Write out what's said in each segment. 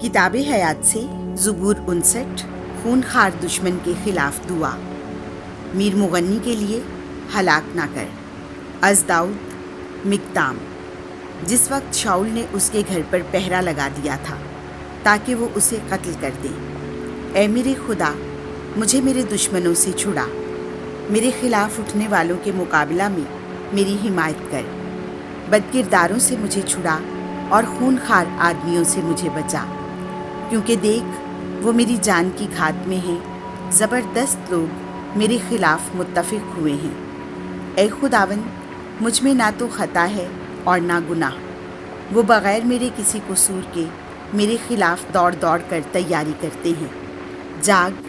किताब हयात से ज़ुबूर 59 खूनखार दुश्मन के ख़िलाफ़ दुआ। मीर मुगन्नी के लिए हलाक ना कर। अज़दाउद मिक़दाम। जिस वक्त शाऊल ने उसके घर पर पहरा लगा दिया था ताकि वो उसे कत्ल कर दे, ऐ मेरे खुदा, मुझे मेरे दुश्मनों से छुड़ा, मेरे ख़िलाफ़ उठने वालों के मुकाबला में मेरी हिमायत कर। बदकिरदारों से मुझे छुड़ा और खूनखार आदमियों से मुझे बचा, क्योंकि देख वो मेरी जान की घात में हैं। ज़बरदस्त लोग मेरे ख़िलाफ़ मुत्तफ़िक हुए हैं। ऐ खुदावंद, मुझ में ना तो ख़ता है और ना गुनाह। वो बग़ैर मेरे किसी कसूर के मेरे ख़िलाफ़ दौड़ दौड़ कर तैयारी करते हैं। जाग,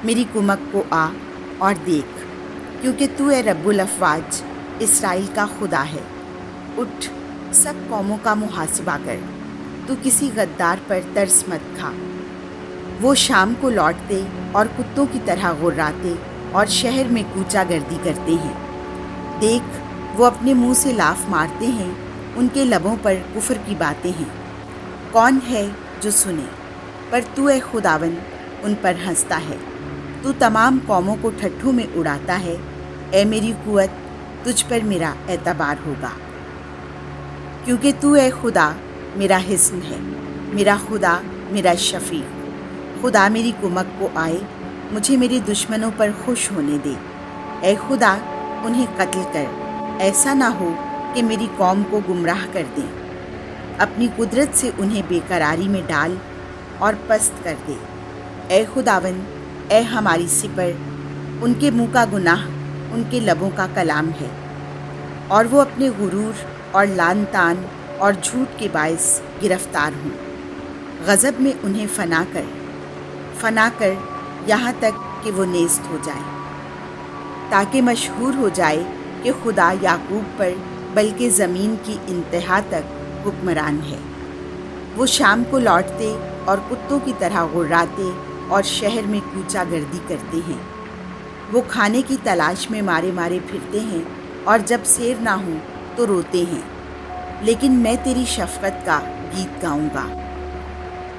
मेरी कुमक को आ और देख, क्योंकि तू ए रब्बुल अफ़वाज इसराइल का खुदा है। उठ, सब कौमों का मुहासिबा कर, तू किसी गद्दार पर तरस मत खा। वो शाम को लौटते और कुत्तों की तरह गुर्राते और शहर में कूचा गर्दी करते हैं। देख, वो अपने मुंह से लाफ मारते हैं, उनके लबों पर कुफ्र की बातें हैं। कौन है जो सुने? पर तू ए खुदावन उन पर हंसता है। तू तमाम कौमों को ठट्ठों में उड़ाता है। ए मेरी कुव्वत, तुझ पर मेरा एतबार होगा, क्योंकि तू ए खुदा मेरा हिस्न है, मेरा खुदा, मेरा शफीक। खुदा मेरी कुमक को आए, मुझे मेरे दुश्मनों पर खुश होने दे। ए खुदा, उन्हें कत्ल कर, ऐसा ना हो कि मेरी कौम को गुमराह कर दें। अपनी कुदरत से उन्हें बेकरारी में डाल और पस्त कर दे। ए खुदावन, ए हमारी सिपर, उनके मुँह का गुनाह उनके लबों का कलाम है, और वो अपने गुरूर और लान तान और झूठ के बायस गिरफ्तार हूँ। गज़ब में उन्हें फना कर यहाँ तक कि वो नेस्त हो जाए, ताकि मशहूर हो जाए कि खुदा याकूब पर बल्कि ज़मीन की इंतहा तक हुक्मरान है। वो शाम को लौटते और कुत्तों की तरह गुर्राते और शहर में कूचा गर्दी करते हैं। वो खाने की तलाश में मारे मारे फिरते हैं, और जब सेर ना हो तो रोते हैं। लेकिन मैं तेरी शफ़क़त का गीत गाऊंगा,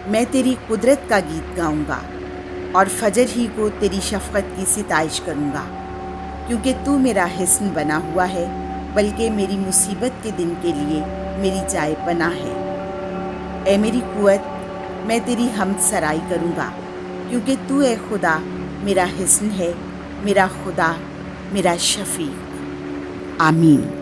मैं तेरी कुदरत का गीत गाऊंगा, और फजर ही को तेरी शफ़क़त की सिताइश करूंगा, क्योंकि तू मेरा हिस्न बना हुआ है, बल्कि मेरी मुसीबत के दिन के लिए मेरी जाए पनाह है। ऐ मेरी कुव्वत, मैं तेरी हम्द सराई करूंगा, क्योंकि तू ए खुदा मेरा हिस्न है, मेरा खुदा, मेरा शफ़ीक। आमीन।